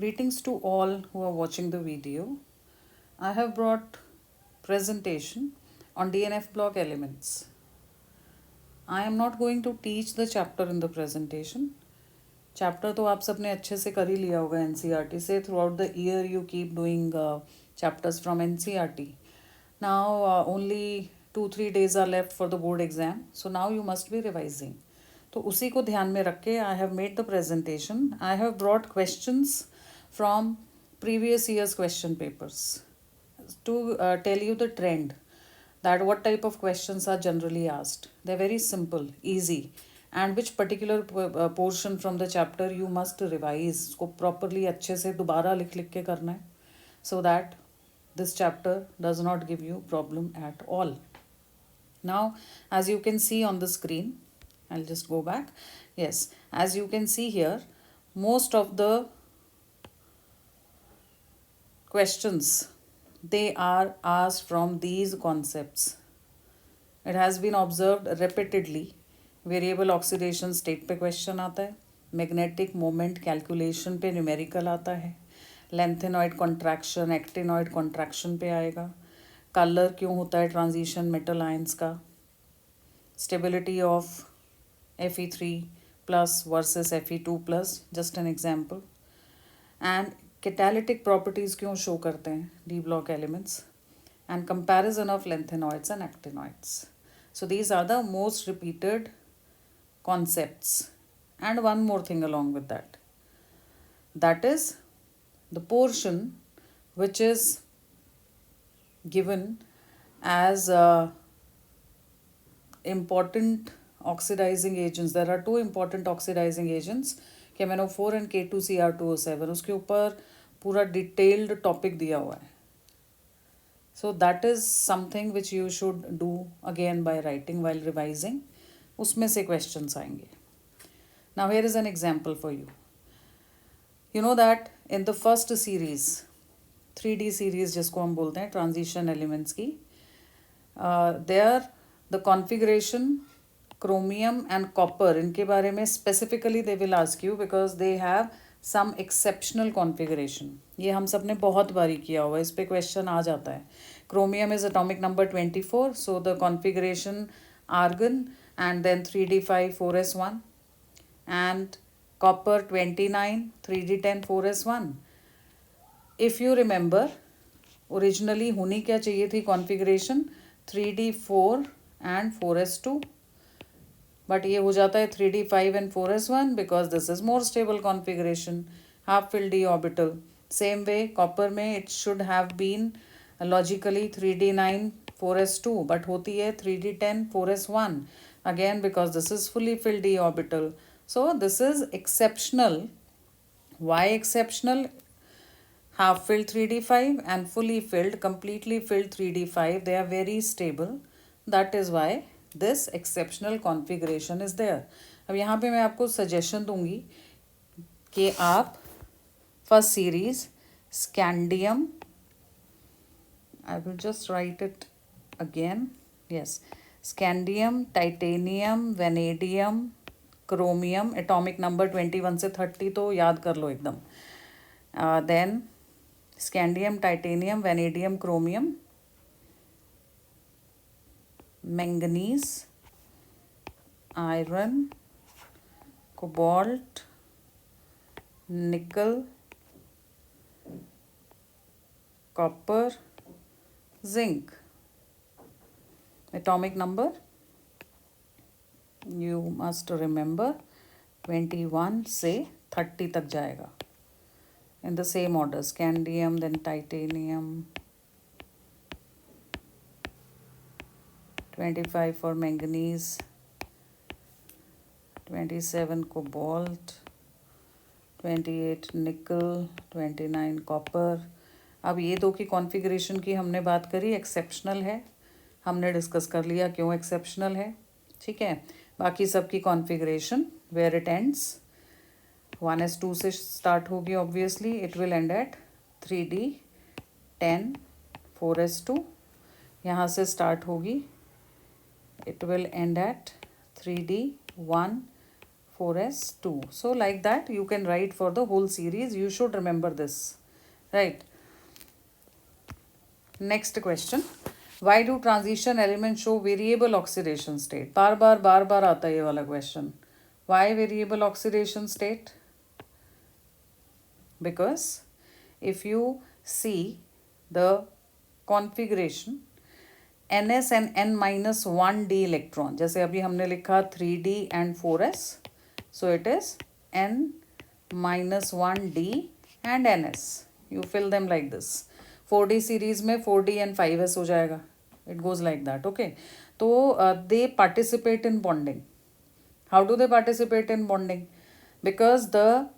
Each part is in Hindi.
Greetings to all who are watching the video. I have brought presentation on DNF block elements. I am not going to teach the chapter in the presentation. Chapter तो आप सबने अच्छे से कर ही लिया होगा NCERT से. Throughout the year you keep doing chapters from NCERT. Now only 2-3 days are left for the board exam. So now you must be revising. तो उसी को ध्यान में रख के I have made the presentation. I have brought questions from previous year's question papers to tell you the trend that what type of questions are generally asked. They're very simple, easy, and which particular portion from the chapter you must revise. उसको properly अच्छे से दोबारा लिख लिख के करना है so that this chapter does not give you problem at all. Now, as you can see on the screen, I'll just go back. Yes, as you can see here, most of the questions, they are asked from these concepts. It has been observed repeatedly. Variable oxidation state पे क्वेश्चन आता है, मैग्नेटिक मोमेंट कैलकुलेशन पे न्यूमेरिकल आता है, लेंथेनॉइड कॉन्ट्रैक्शन एक्टिनॉइड कॉन्ट्रैक्शन पे आएगा, कलर क्यों होता है ट्रांजिशन मेटल आयंस का, stability of Fe3 plus versus Fe2 plus, just an example, and catalytic properties क्यों शो करते हैं D block elements, and comparison of lanthanoids and actinoids. So these are the most repeated concepts. And one more thing along with that. That is the portion which is given as important oxidizing agents. There are two important oxidizing agents, KMNO4 and K2Cr2O7. उसके ऊपर पूरा detailed topic दिया हुआ है. So that is something which you should do again by writing while revising. उसमें से questions आएंगे. Now here is an example for you. You know that in the first series, 3D series जिसको हम बोलते हैं transition elements की, there the configuration, chromium and copper, इनके बारे में specifically they will ask you because they have some exceptional configuration. ये हम सब ने बहुत बारी किया हुआ है, इस पे क्वेश्चन आ जाता है. Chromium is atomic number 24, so the configuration argon and then 3d5 4s1, and copper 29 3d10 4s1. If you remember, originally होनी क्या चाहिए थी configuration 3d4 and 4s2, but ये हो जाता है 3d5 and 4s1 because this is more stable configuration, half filled d orbital. Same way copper में it should have been logically 3d9 4s2, but होती है 3d10 4s1 again because this is fully filled d orbital. So this is exceptional. Why exceptional? Half filled 3d5 and fully filled, completely filled 3d5, they are very stable. That is why this exceptional configuration is there. अब यहाँ पे मैं आपको सजेशन दूंगी कि आप first series scandium, I will just write it again. Yes, scandium, titanium, vanadium, chromium, atomic number 21 से 30 तो याद कर लो एकदम. Then scandium, titanium, vanadium, chromium, manganese, iron, cobalt, nickel, copper, zinc. Atomic number you must remember 21 से 30 तक जाएगा in the same order. Scandium, then titanium, 25 for manganese, 27 cobalt, 28 nickel, 29 copper. अब ये दो की कॉन्फ़िगरेशन की हमने बात करी, एक्सेप्शनल है, हमने डिस्कस कर लिया क्यों एक्सेप्शनल है, ठीक है. बाकी सब की configuration where it ends 1s2 से स्टार्ट होगी, obviously it will end at 3d10 4s2. यहाँ से स्टार्ट होगी, it will end at 3d1 4s2. So like that you can write for the whole series. You should remember this, right? Next question. Why do transition elements show variable oxidation state? बार बार आता है ये वाला question. Why variable oxidation state? Because if you see the configuration, ns and n minus 1d electron, जैसे अभी हमने लिखा 3d and 4s, so it is n minus 1d and ns. You fill them like this. 4d series में 4d and 5s हो जाएगा. It goes like that, okay? तो they participate in bonding. How do they participate in bonding? Because the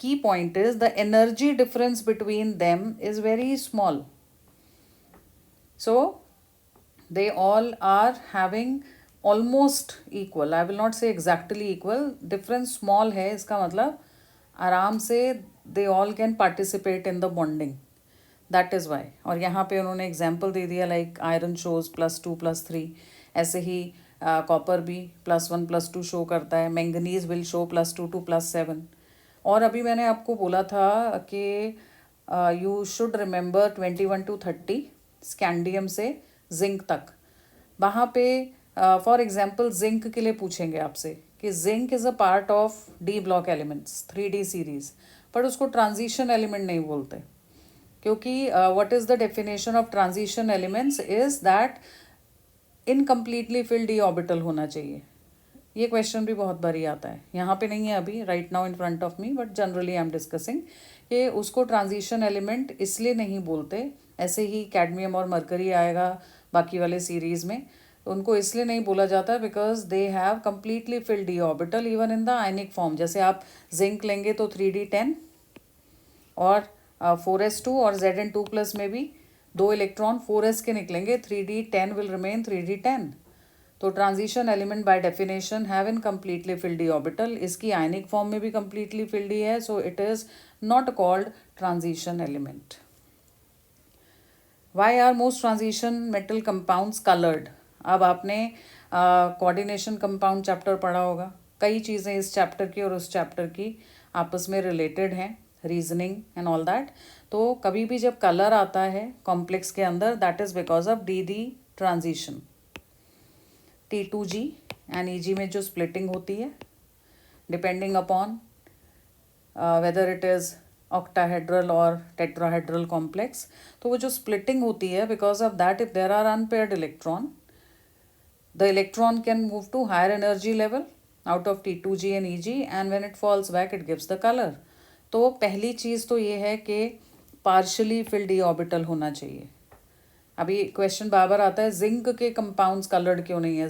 key point is the energy difference between them is very small. So they all are having almost equal. I will not say exactly equal. Difference small है, इसका मतलब आराम से they all can participate in the bonding. That is Y. और यहाँ पे उन्होंने एग्जाम्पल दे दिया लाइक आयरन शोज +2 +3. ऐसे ही कॉपर भी +1 +2 शो करता है. Manganese will show +2 to +7. और अभी मैंने आपको बोला था कि you should remember 21 to 30 scandium से जिंक तक. वहाँ पे फॉर एग्जाम्पल जिंक के लिए पूछेंगे आपसे कि zinc is a part of D block elements 3D series, but उसको ट्रांजिशन एलिमेंट नहीं बोलते क्योंकि what is the definition of transition elements is that incompletely field D orbital होना चाहिए. ये क्वेश्चन भी बहुत बारी आता है. यहाँ पे नहीं है अभी right now in front of me, but generally I am discussing कि उसको ट्रांजिशन एलिमेंट इसलिए नहीं बोलते. ऐसे ही कैडमियम और मरकरी आएगा बाकी वाले सीरीज़ में, उनको इसलिए नहीं बोला जाता because they have completely filled D orbital even in the ionic form. जैसे आप जिंक लेंगे तो 3d10 और 4s2 और Zn2+ में भी 2 इलेक्ट्रॉन 4s के निकलेंगे. 3d10 will remain 3d10. तो transition element by definition have incompletely filled D orbital. इसकी आयनिक फॉर्म में भी कम्प्लीटली फिल्ड ही है, so it is not called transition element. Why are most transition metal compounds coloured? अब आपने कोऑर्डिनेशन कंपाउंड चैप्टर पढ़ा होगा. कई चीज़ें इस चैप्टर की और उस चैप्टर की आपस में रिलेटेड हैं, रीजनिंग एंड ऑल दैट. तो कभी भी जब कलर आता है कॉम्प्लेक्स के अंदर, that is because of D transition. T2G and EG में जो स्प्लिटिंग होती है depending upon whether it is octahedral और टेट्राहेड्रल कॉम्प्लेक्स, तो वो जो स्प्लिटिंग होती है because of that if there are unpaired electron, the electron can move to higher energy level out of T2G and EG and when it falls back it gives the colour. तो पहली चीज़ तो ये है कि पार्शली फिल्ड डी ऑर्बिटल होना चाहिए. अभी क्वेश्चन बार आता है जिंक के कंपाउंड्स कलर्ड क्यों नहीं है?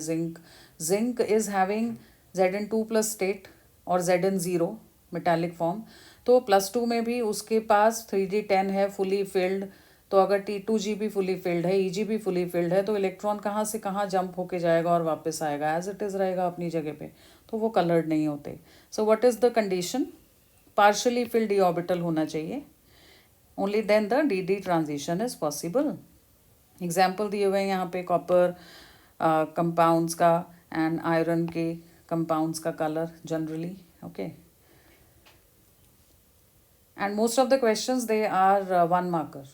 Zinc is having Zn2+ state और Zn0 मेटालिक फॉर्म. तो +2 में भी उसके पास 3d10 है फुली फिल्ड. तो अगर T2G भी फुली फिल्ड है, EG भी फुली फिल्ड है, तो इलेक्ट्रॉन कहाँ से कहाँ जंप होके जाएगा और वापस आएगा, एज इट इज़ रहेगा अपनी जगह पे. तो वो कलर्ड नहीं होते. So what is the condition? Partially filled D orbital होना चाहिए. Only then the D transition is possible. Example दिए हुए हैं यहाँ पे कॉपर कंपाउंड्स का एंड आयरन के कंपाउंड्स का colour generally. Okay, and most of the questions they are 1 marker.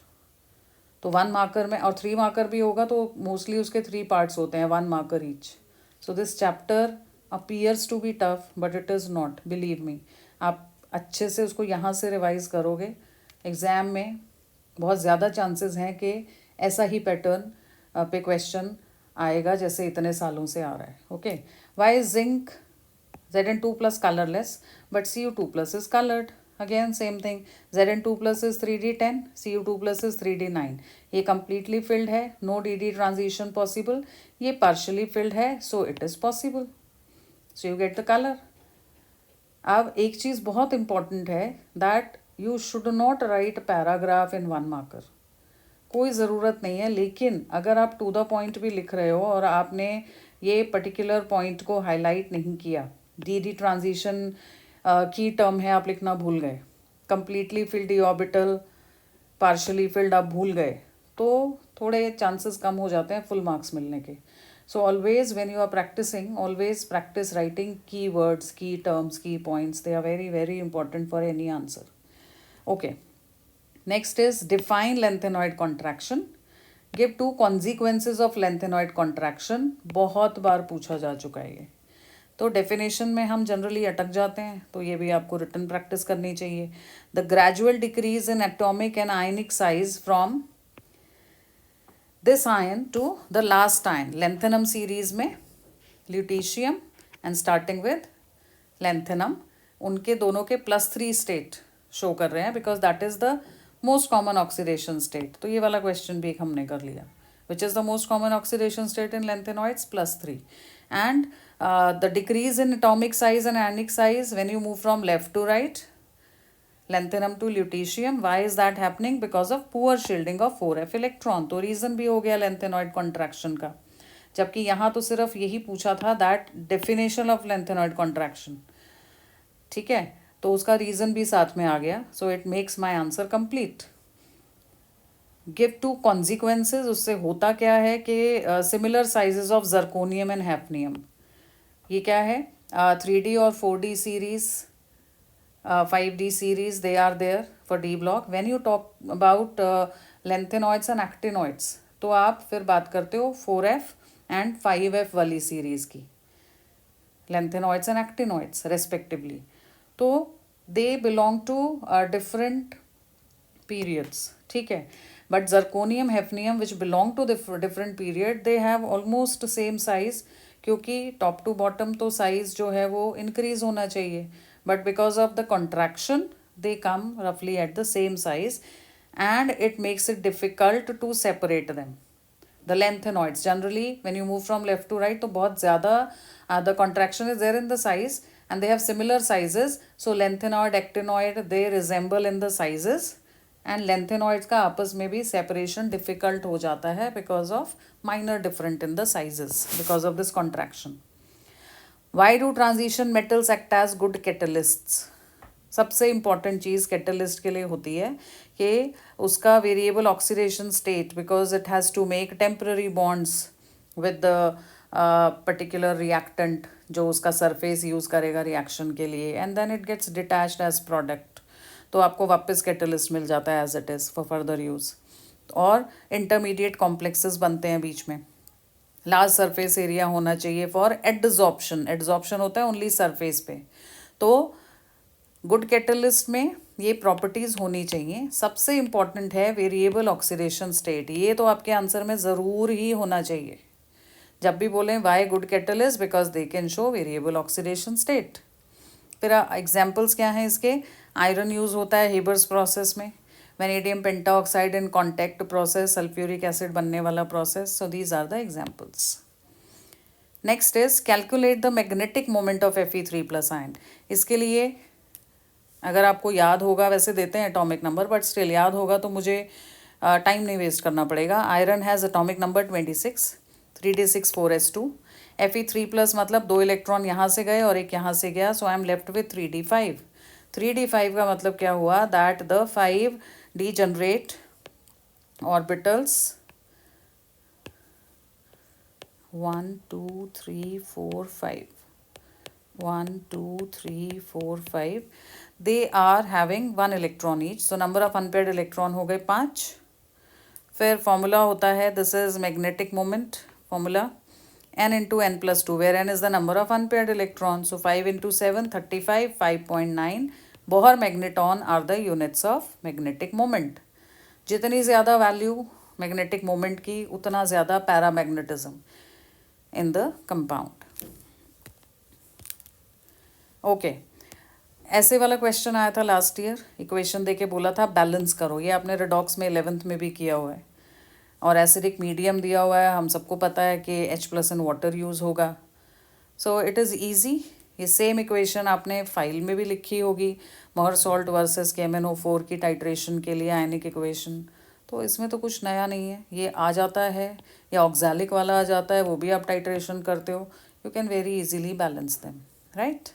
तो 1 मार्कर में और 3 मार्कर भी होगा तो मोस्टली उसके 3 पार्ट्स होते हैं, 1 marker each. So this chapter appears to be tough but it is not, believe me. आप अच्छे से उसको यहाँ से रिवाइज करोगे, एग्ज़ाम में बहुत ज़्यादा चांसेस हैं कि ऐसा ही पैटर्न पे क्वेश्चन आएगा जैसे इतने सालों से आ रहा है. Okay, why is zinc Zn2+ colourless but Cu2+ is coloured? Again same thing, Zn2+ is 3d10, Cu2+ is 3d9. ये कम्प्लीटली फिल्ड है, नो डी ट्रांजिशन पॉसिबल. ये पार्शली फिल्ड है, so it is possible. So you get the colour. अब एक चीज़ बहुत इंपॉर्टेंट है that you should not write paragraph in 1 marker. कोई ज़रूरत नहीं है, लेकिन अगर आप टू द पॉइंट भी लिख रहे हो और आपने ये पर्टिकुलर पॉइंट को हाईलाइट नहीं किया, डी ट्रांजिशन की टर्म है आप लिखना भूल गए, completely filled D orbital, partially field आप भूल गए, तो थोड़े चांसेस कम हो जाते हैं फुल मार्क्स मिलने के. So always when you are practicing, always practice writing keywords, key terms, key points. They are very, very important for any answer. Okay. Next is define lengthenoid contraction. Give two consequences of lengthenoid contraction. बहुत बार पूछा जा चुका है ये. तो डेफिनेशन में हम जनरली अटक जाते हैं, तो ये भी आपको रिटन प्रैक्टिस करनी चाहिए. The gradual decrease in atomic and ionic size from this ion to the last ion. Lanthanum series में lutetium and starting with lanthanum, उनके दोनों के +3 स्टेट शो कर रहे हैं because that is the most common oxidation state. तो ये वाला क्वेश्चन भी एक हमने कर लिया. Which is the most common oxidation state in lanthanoids? +3. And the decrease in atomic size and ionic size when you move from left to right, lanthanum to lutetium. Why is that happening? Because of poor shielding of 4f electron. तो reason भी हो गया lengthenoid contraction का, जबकि यहाँ तो सिर्फ यही पूछा था that definition of lengthenoid contraction. ठीक है, तो उसका रीज़न भी साथ में आ गया. So it makes my answer complete. Give two consequences. उससे होता क्या है कि similar sizes of zirconium and hafnium. ये क्या है? 3D और 4D series, 5D series, they are there for D block. When you talk about lanthanoids and actinoids, तो आप फिर बात करते हो 4F एंड 5F वाली सीरीज की, लेंथेनॉइड्स एंड एक्टिनॉइड्स रेस्पेक्टिवली. तो they belong to different periods. ठीक है, but zirconium, hafnium which belong to different period, they have almost same size, क्योंकि टॉप टू बॉटम तो साइज जो है वो इंक्रीज होना चाहिए, but because of the contraction they come रफली at the same size and it makes it difficult to separate them. The lanthanoids generally when you move from left to right, तो बहुत ज़्यादा the contraction is there in the size and they have similar sizes. So lanthanoid, actinoid, they resemble in the sizes, and lanthanoids का आपस में भी सेपरेशन डिफिकल्ट हो जाता है because of minor different in the sizes because of this contraction. Why do transition metals act as good catalysts? सबसे इंपॉर्टेंट चीज़ कैटलिस्ट के लिए होती है कि उसका variable oxidation state, because it has to make temporary bonds with the particular reactant जो उसका सरफेस यूज़ करेगा रिएक्शन के लिए, and then it gets detached as product. तो आपको वापस कैटलिस्ट मिल जाता है as it is for further use. और इंटरमीडिएट कॉम्प्लेक्सेस बनते हैं बीच में. लार्ज सरफेस एरिया होना चाहिए फॉर एडजॉर्प्शन. एडजॉर्प्शन होता है ओनली सरफेस पे. तो गुड कैटलिस्ट में ये प्रॉपर्टीज़ होनी चाहिए. सबसे इम्पॉर्टेंट है वेरिएबल ऑक्सीडेशन स्टेट. ये तो आपके आंसर में ज़रूर ही होना चाहिए. जब भी बोलें why good catalyst, because they can show variable oxidation state. फिर एग्जाम्पल्स क्या हैं इसके? आयरन यूज़ होता है हेबर्स प्रोसेस में, vanadium pentoxide in contact process, sulphuric acid बनने वाला process. So these are the examples. Next is calculate the magnetic moment of Fe3+ ion. इसके लिए अगर आपको याद होगा, वैसे देते हैं एटॉमिक नंबर बट स्टिल याद होगा तो मुझे टाइम नहीं वेस्ट करना पड़ेगा. Iron has atomic number 26, 3d6 4s2. Fe3+ मतलब 2 इलेक्ट्रॉन यहाँ से गए और एक यहाँ से गया, so I am left with 3d5. 3d5 का मतलब क्या हुआ? That the 5 degenerate orbitals 1 2 3 4 5 1 2 3 4 5 they are having 1 electron each. so number of unpaired electron हो गए 5. फिर फॉर्मूला होता है, this is magnetic moment formula, n into n plus 2, where n is the number of unpaired electrons. So 5 into 7, 35, 5.9. Bohr magneton are the units of magnetic moment. जितनी ज़्यादा वैल्यू मैग्नेटिक मोमेंट की, उतना ज़्यादा paramagnetism in the compound. Okay, ऐसे वाला क्वेश्चन आया था लास्ट ईयर. इक्वेशन देके बोला था बैलेंस करो. ये आपने रेडॉक्स में 11th में भी किया हुआ है. और एसिडिक मीडियम दिया हुआ है, हम सबको पता है कि H+ इन वाटर यूज़ होगा. सो इट इज़ ईजी. ये सेम इक्वेशन आपने फाइल में भी लिखी होगी, मोहर सॉल्ट वर्सेस KMnO4 की टाइट्रेशन के लिए आयनिक इक्वेशन. तो इसमें तो कुछ नया नहीं है, ये आ जाता है, या ऑक्सैलिक वाला आ जाता है, वो भी आप टाइट्रेशन करते हो. You can very easily balance them, right.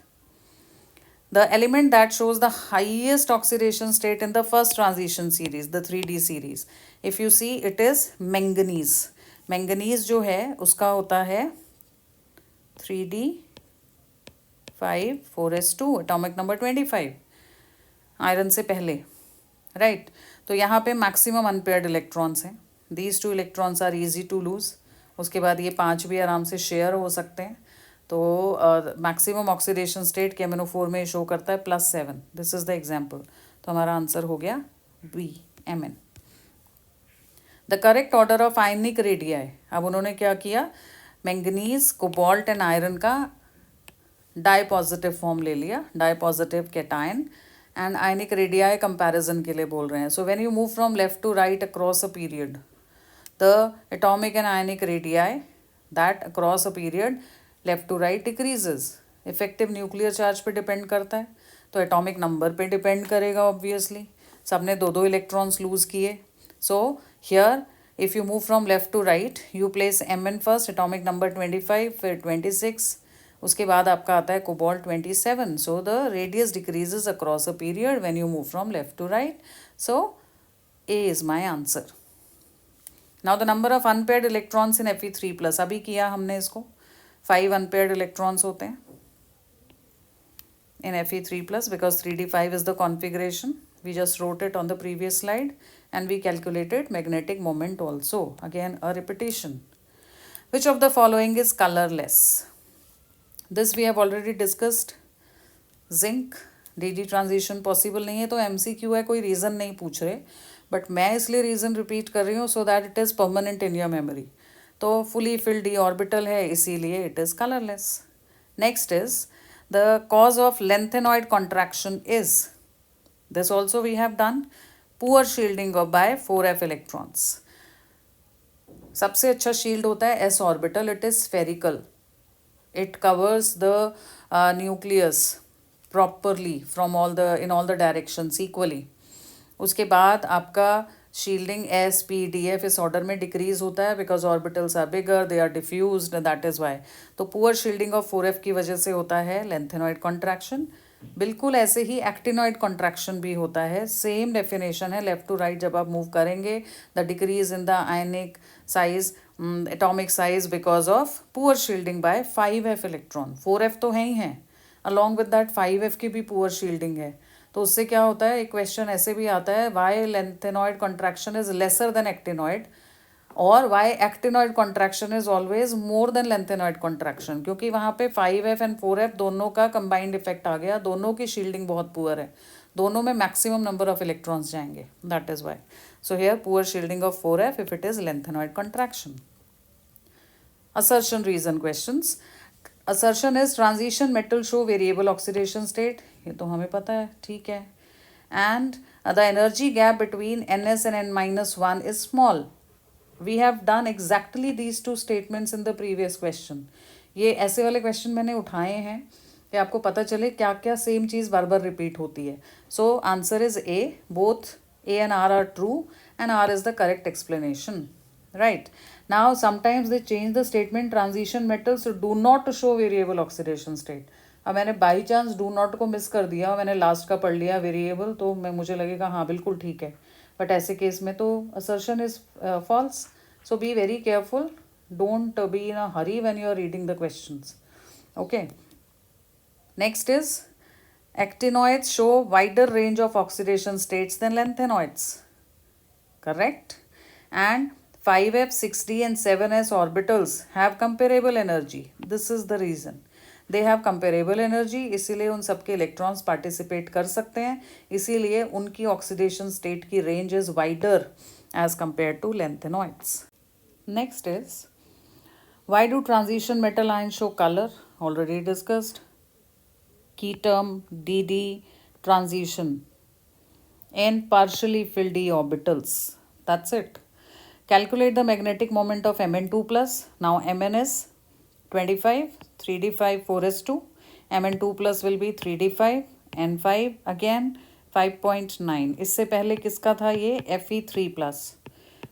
The element that shows the highest oxidation state in the first transition series, the 3D series, if you see, it is manganese. Manganese जो है उसका होता है 3d5 4s2, atomic number 25, iron से पहले, राइट। तो यहाँ पे मैक्सिमम अनपेयर्ड इलेक्ट्रॉन्स हैं, these 2 electrons are easy to lose. उसके बाद ये 5 भी आराम से शेयर हो सकते हैं। तो मैक्सिमम ऑक्सीडेशन स्टेट KMnO4 में शो करता है +7, दिस इज द एग्जाम्पल। तो हमारा आंसर हो गया B, Mn। The correct order of ionic radii, अब उन्होंने क्या किया, मैंगनीज, कोबाल्ट एंड आयरन का डाई पॉजिटिव फॉर्म ले लिया, di positive cation, and ionic radii comparison के लिए बोल रहे हैं। So when you move from left to right across a period, the atomic and ionic radii that across a period left to right decreases. Effective nuclear charge पे डिपेंड करता है, तो एटॉमिक नंबर पे डिपेंड करेगा ऑब्वियसली। सबने 2 इलेक्ट्रॉन्स लूज किए। So here if you move from left to right, you place Mn first, atomic number 25, फिर 26, उसके बाद आपका आता है cobalt 27। So the radius decreases across a period when you move from left to right. So A is my answer. Now the number of unpaired electrons in Fe3+, अभी किया हमने इसको, 5 अनपेयर्ड इलेक्ट्रॉन्स होते हैं in Fe3+, because 3d5 is the configuration. We just wrote it on the previous slide, and we calculated magnetic moment also. Again, a repetition. Which of the following is colorless? This we have already discussed. Zinc, DD transition possible नहीं है, तो MCQ है, कोई रीज़न नहीं पूछ रहे, बट मैं इसलिए रीज़न रिपीट कर रही हूँ so that it is permanent in your memory. तो fully filled d orbital है, इसीलिए it is colorless. Next is the cause of lanthanoid contraction is, this also we have done, poor shielding of by 4f electrons. सबसे अच्छा शील्ड होता है s orbital, it is spherical, it covers the nucleus properly from all the in all the directions equally. उसके बाद आपका shielding S P D F इस ऑर्डर में डिक्रीज होता है because orbitals are bigger, they are diffused, that is why. तो पुअर शील्डिंग ऑफ 4f की वजह से होता है लेंथेनॉइड कॉन्ट्रैक्शन। बिल्कुल ऐसे ही एक्टिनॉइड कॉन्ट्रैक्शन भी होता है, सेम डेफिनेशन है, लेफ्ट टू राइट जब आप मूव करेंगे, the decrease in the ionic size, atomic size because of poor shielding by 5f electron. 4f तो है ही हैं, अलॉन्ग विद दैट 5f की भी पुअर शील्डिंग है। तो उससे क्या होता है, एक क्वेश्चन ऐसे भी आता है, why lanthanoid contraction is lesser than actinoid, और why actinoid contraction is always more than lanthanoid contraction, क्योंकि वहाँ पे 5f एंड 4f दोनों का कंबाइंड इफेक्ट आ गया, दोनों की शील्डिंग बहुत पुअर है, दोनों में मैक्सिमम नंबर ऑफ इलेक्ट्रॉन्स जाएंगे, that is why. So here poor shielding of 4f if it is lanthanoid contraction. Assertion reason questions. Assertion is transition metal show variable oxidation state, ये तो हमें पता है, ठीक है। And the energy gap between NS and N-1 is small. We have done exactly these 2 statements in the previous question. ये ऐसे वाले क्वेश्चन मैंने उठाए हैं कि आपको पता चले क्या क्या सेम चीज़ बार बार रिपीट होती है। So answer is a, both A and R are true, and R is the correct explanation, right? Now sometimes they change the statement, transition metals do not show variable oxidation state. अब मैंने बाई चांस डू नॉट को मिस कर दिया, मैंने लास्ट का पढ़ लिया वेरिएबल, तो मैं मुझे लगेगा हाँ बिल्कुल ठीक है, बट ऐसे केस में तो assertion is false. So be very careful, don't be in a hurry when you are reading the questions, okay. Next is actinoids show wider range of oxidation states than lanthanoids, correct? And 5f, 6d and 7s orbitals have comparable energy. This is the reason they have comparable energy, इसीलिए उन सबके इलेक्ट्रॉन्स पार्टिसिपेट कर सकते हैं, इसीलिए उनकी ऑक्सीडेशन स्टेट की range is wider as compare to lanthanoids. Next is, why do transition metal ions show color? Already discussed. Key term DD transition in partially filled d orbitals. That's it. Calculate the magnetic moment of Mn2+. Now Mn is 25, 3d5 4s2. Mn2+ will be 3d5, N5 again 5.9. इससे पहले किसका था ये, Fe3+,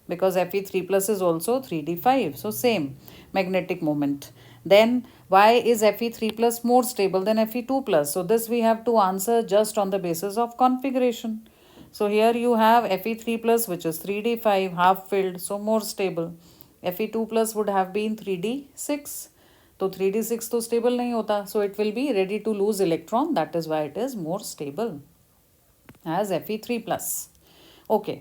because Fe3+ is also 3d5, so same magnetic moment. Then why is Fe3+ more stable than Fe2+? So this we have to answer just on the basis of configuration. So here you have Fe3+, which is 3d5, half filled, so more stable. Fe2+ would have been 3d6, तो 3d6 तो स्टेबल नहीं होता, so it will be ready to lose electron, that is why it is more stable as Fe3+. Okay,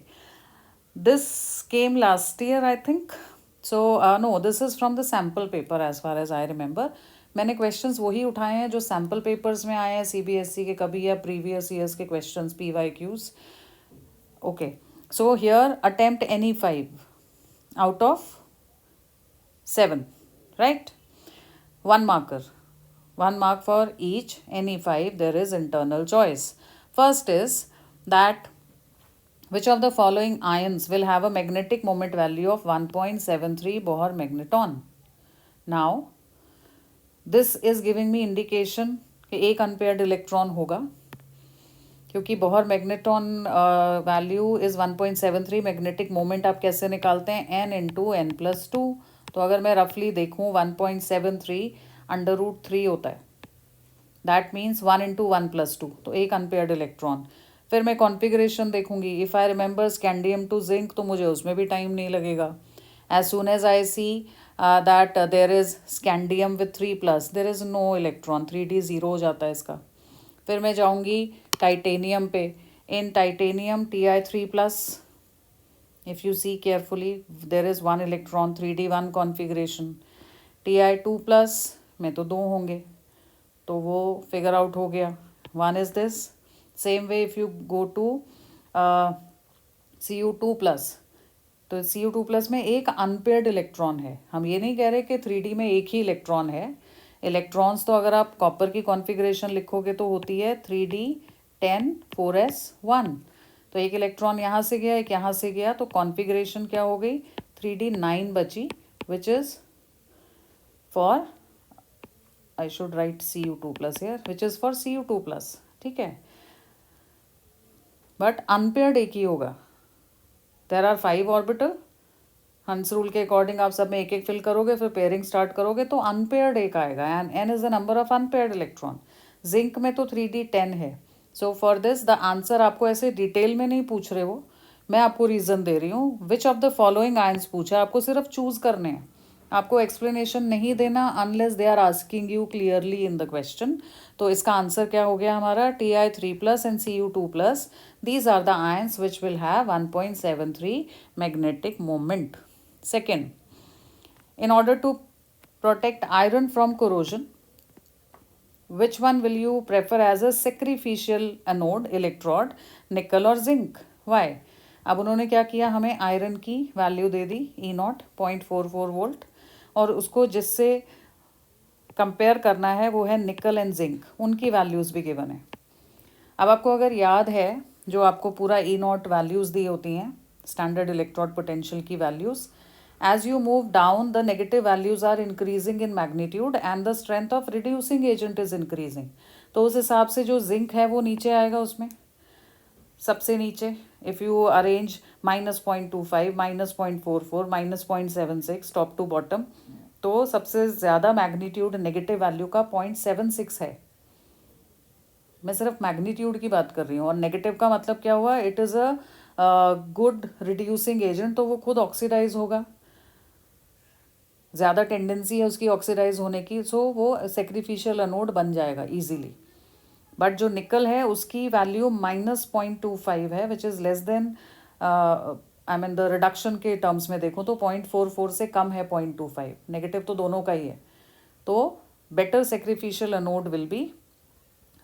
this came last year I think. So no, this is from the sample paper as far as I remember. मैंने क्वेश्चंस वही उठाए हैं जो सैम्पल पेपर्स में आए हैं CBSE के कभी या प्रीवियस ईयर्स के questions PYQs. Okay, so here attempt any 5 out of 7, right? 1 marker, 1 mark for each, any 5, there is internal choice. First is that which of the following ions will have a magnetic moment value of 1.73 Bohr magneton? Now this is giving me indication कि एक अनपेयर्ड इलेक्ट्रॉन होगा, क्योंकि Bohr magneton value is 1.73. Magnetic moment आप कैसे निकालते हैं, n इंटू n+2. तो अगर मैं रफली देखूँ 1.73 √3 होता है, दैट मीन्स 1 इंटू 1+2, तो एक अनपेयर्ड इलेक्ट्रॉन. फिर मैं कॉन्फ़िगरेशन देखूंगी, if I remember scandium to zinc, तो मुझे उसमें भी टाइम नहीं लगेगा. As soon as I see that there is scandium with 3+, there is no electron, 3d 0 हो जाता है इसका. फिर मैं जाऊंगी टाइटेनियम पे, in titanium Ti3+, if you see carefully there is 1 electron, 3d1 configuration. Ti2+ में तो 2 होंगे, तो वो फिगर आउट हो गया. 1 is this. Same way if you go to Cu2+, तो Cu2+ में एक अनपेयर्ड इलेक्ट्रॉन है. हम ये नहीं कह रहे कि 3d में एक ही इलेक्ट्रॉन है. इलेक्ट्रॉन्स तो अगर आप कॉपर की कॉन्फ़िगरेशन लिखोगे तो होती है 3d10 4s1. तो एक इलेक्ट्रॉन यहाँ से गया, एक यहाँ से गया, तो कॉन्फ़िगरेशन क्या हो गई, 3d9 बची, which is for, I should write Cu2+ here, which is for Cu2+. ठीक है, बट अनपेयर्ड एक ही होगा. There are 5 orbital. Hund's rule के अकॉर्डिंग आप सब में एक एक फिल करोगे, फिर पेयरिंग स्टार्ट करोगे, तो अनपेयर्ड एक आएगा, and n is the number of unpaired electron. Zinc में तो 3d10 है. So for this the answer आपको ऐसे डिटेल में नहीं पूछ रहे हो, मैं आपको रीज़न दे रही हूँ. Which of the following ions पूछा, आपको सिर्फ चूज करने हैं, आपको एक्सप्लेनेशन नहीं देना unless they are asking you clearly in the question. तो इसका आंसर क्या हो गया हमारा, Ti3+ and Cu2+. These are the ions which will have 1.73 magnetic moment. Second, in order to protect iron from corrosion, which one will you prefer as a sacrificial anode, electrode, nickel or zinc? Why? अब उन्होंने क्या किया, हमें आयरन की वैल्यू दे दी E0 0.44 वोल्ट, और उसको जिससे कंपेयर करना है वो है निकल एंड जिंक, उनकी वैल्यूज़ भी गिवन है. अब आपको अगर याद है, जो आपको पूरा E0 वैल्यूज़ दी होती हैं, स्टैंडर्ड इलेक्ट्रोड पोटेंशियल की values, as you move down the negative values are increasing in magnitude and the strength of reducing agent is increasing. तो उस हिसाब से जो जिंक है वो नीचे आएगा, उसमें सबसे नीचे. If you arrange -0.25, -0.44, -0.76 top to bottom, तो सबसे ज़्यादा मैग्नीट्यूड नेगेटिव वैल्यू का 0.76 है. मैं सिर्फ मैग्नीट्यूड की बात कर रही हूँ, और नेगेटिव का मतलब क्या हुआ, it is a good reducing agent, तो वो खुद ऑक्सीडाइज होगा, ज़्यादा टेंडेंसी है उसकी ऑक्सीडाइज होने की, सो वो सेक्रीफिशियल अनोड बन जाएगा इजीली. बट जो निकल है उसकी वैल्यू -0.25 है, which is less than, I mean the reduction के टर्म्स में देखो तो 0.44 से कम है 0.25. नेगेटिव तो दोनों का ही है, तो better sacrificial anode will be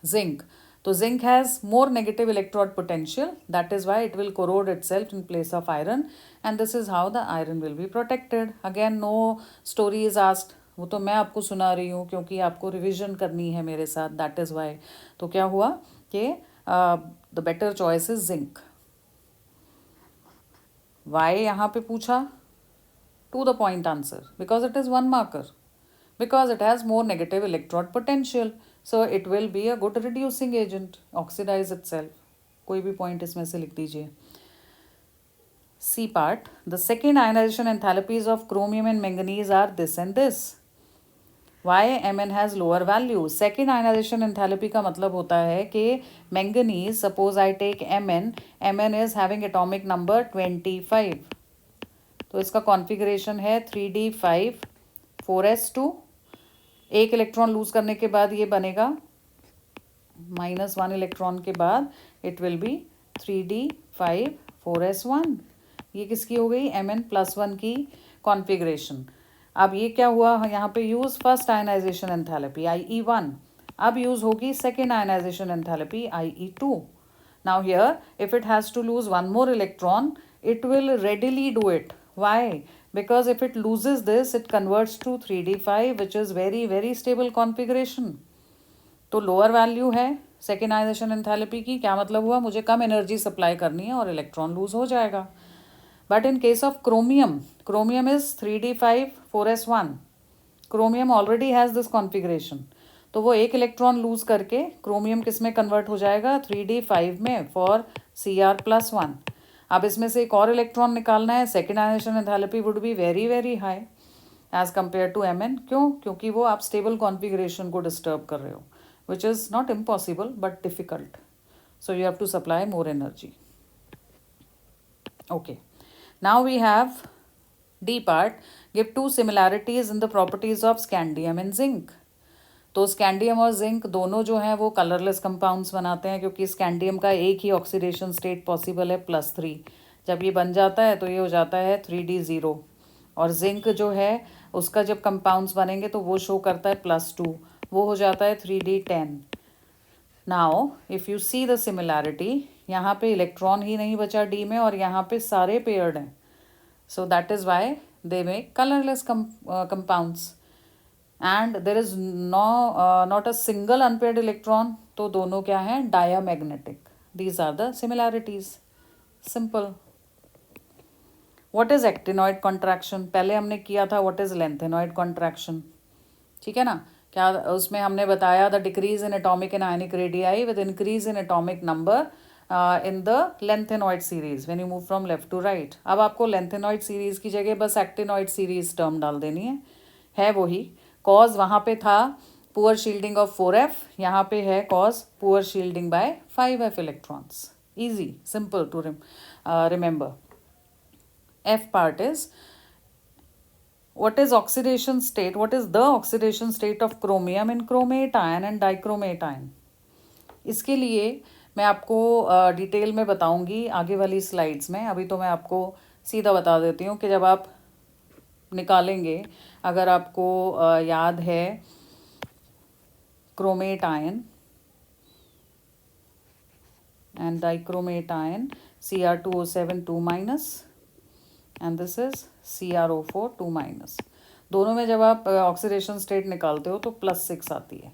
zinc. So zinc has more negative electrode potential, that is why it will corrode itself in place of iron, and this is how the iron will be protected. Again no story is asked, वो तो मैं आपको सुना रही हूँ क्योंकि आपको रिविजन करनी है मेरे साथ, that is why. तो क्या हुआ कि the better choice is zinc. Why यहाँ पे पूछा, to the point answer, because it is 1 marker, because it has more negative electrode potential. So it will be a good reducing agent, oxidize itself. कोई भी point इसमें से लिख दीजिए. C part, the second ionization enthalpies of chromium and manganese are this and this. Why Mn has lower value? Second ionization enthalpy का मतलब होता है कि manganese, suppose I take Mn is having atomic number 25. तो इसका कॉन्फ़िगरेशन है 3d5 4s2, एक इलेक्ट्रॉन लूज करने के बाद ये बनेगा -1 इलेक्ट्रॉन के बाद it will B 3d5 4s1। ये किसकी हो गई, Mn+1 की कॉन्फ़िगरेशन। अब ये क्या हुआ, यहाँ पे use first ionization enthalpy IE1, अब यूज़ होगी second ionisation enthalpy IE2। Now here if it has to lose one more electron it will readily do it. Why? Because if it loses this, it converts to 3d5, which is very very stable configuration. तो लोअर वैल्यू है सेकेंड आयनाइजेशन एंथैल्पी की, क्या मतलब हुआ, मुझे कम एनर्जी सप्लाई करनी है और इलेक्ट्रॉन लूज हो जाएगा। But in case of chromium, chromium is 3d5 4s1, chromium already has this configuration, तो वो एक इलेक्ट्रॉन लूज करके क्रोमियम किस में कन्वर्ट हो जाएगा, 3d5 में फॉर Cr+1। अब इसमें से एक और इलेक्ट्रॉन निकालना है, second ionisation enthalpy would be very very high as compare to Mn। क्यों? क्योंकि वो आप स्टेबल कॉन्फ़िगरेशन को डिस्टर्ब कर रहे हो, which is not impossible but difficult, so you have to supply more energy. Okay, now we have d part, give 2 similarities in the properties of scandium and zinc. तो स्कैंडियम और जिंक दोनों जो हैं वो कलरलेस कंपाउंड्स बनाते हैं, क्योंकि स्कैंडियम का एक ही ऑक्सीडेशन स्टेट पॉसिबल है +3, जब ये बन जाता है तो ये हो जाता है 3d0, और जिंक जो है उसका जब कंपाउंड्स बनेंगे तो वो शो करता है +2, वो हो जाता है 3d10। Now if you see the similarity, यहाँ पे इलेक्ट्रॉन ही नहीं बचा डी में और यहाँ पे सारे पेयर्ड हैं, so that is why they make colourless compounds and there is not a single unpaired electron, तो दोनों क्या हैं, diamagnetic. These are the similarities, simple. What is actinoid contraction, पहले हमने किया था व्हाट इज लेंथेनॉइड कॉन्ट्रैक्शन, ठीक है ना। क्या उसमें हमने बताया, the decrease in atomic and ionic radii with increase in atomic number in the lanthanoid series when you move from left to right. अब आपको लेंथेनॉइड सीरीज की जगह बस एक्टिनॉइड सीरीज टर्म डाल देनी है वही। कॉज वहाँ पे था पुअर शील्डिंग ऑफ 4f, यहाँ पे है cause poor shielding by 5f electrons. Easy, simple to remember. F part is what is oxidation state, what is the oxidation state of chromium in chromate ion and dichromate ion। इसके लिए मैं आपको डिटेल में बताऊंगी आगे वाली स्लाइड्स में, अभी तो मैं आपको सीधा बता देती हूँ कि जब आप निकालेंगे, अगर आपको याद है chromate ion and dichromate ion, Cr2O7 2- and this is CrO4 2-, दोनों में जब आप ऑक्सीडेशन स्टेट निकालते हो तो +6 आती है,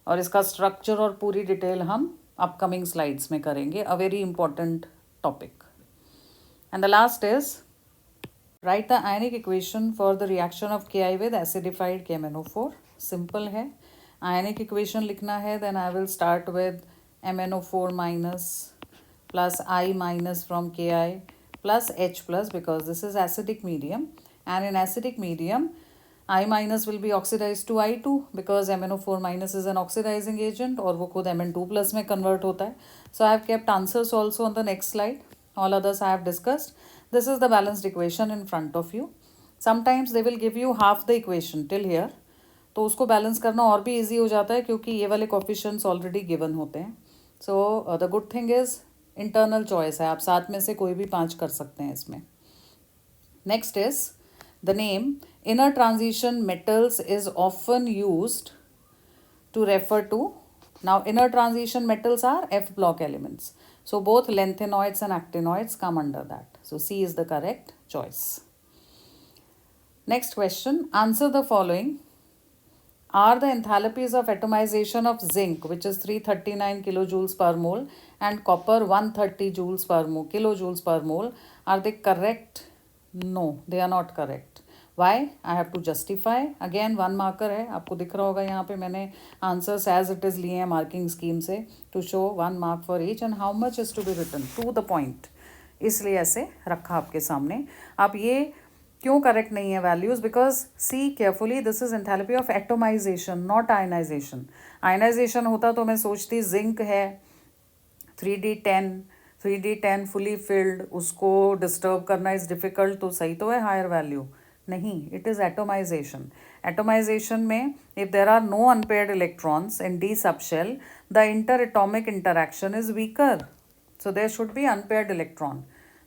और इसका स्ट्रक्चर और पूरी डिटेल हम अपकमिंग स्लाइड्स में करेंगे, a very important topic. And the last is write the ionic equation for the reaction of Ki with acidified KMnO4। Simple है, आयनिक इक्वेशन लिखना है, then I will start with MnO4- plus I- from Ki plus H+, because this is acidic medium, and in acidic medium I- will be oxidized to I2 because MnO4- is an oxidizing agent और वो खुद Mn2+ में convert होता है। So I have kept answers also on the next slide, all others I have discussed. This is the balanced equation in front of you. Sometimes they will give you half the equation till here, तो उसको बैलेंस करना और भी ईजी हो जाता है क्योंकि ये वाले कोफिशिएंट्स ऑलरेडी गिवन होते हैं। So the good thing is internal choice है, आप साथ में से कोई भी 5 कर सकते हैं इसमें। Next is the name inner transition metals is often used to refer to, now inner transition metals are F block elements, so both lanthanoids and actinoids come under that, so C is the correct choice. Next question, answer the following. Are the enthalpies of atomization of zinc, which is 339 kilojoules per mole, and copper 130 kilojoules per mole, are they correct? No, they are not correct. Why? I have to justify. Again 1 marker है, आपको दिख रहा होगा यहाँ पे मैंने आंसर्स एज इट इज़ लिए हैं मार्किंग स्कीम से, to show 1 mark for each and how much is to be written to the point, इसलिए ऐसे रखा आपके सामने। आप ये क्यों करेक्ट नहीं है values, because see carefully, this is enthalpy of atomisation not ionisation. Ionisation होता तो मैं सोचती जिंक है 3d10, 3D10 फुली फिल्ड, उसको डिस्टर्ब करना इज डिफिकल्ट, तो सही तो है हायर वैल्यू? नहीं, इट इज एटोमाइजेशन. एटोमाइजेशन में if there are no unpaired electrons in d subshell, the inter atomic interaction is weaker, so there should be unpaired electron.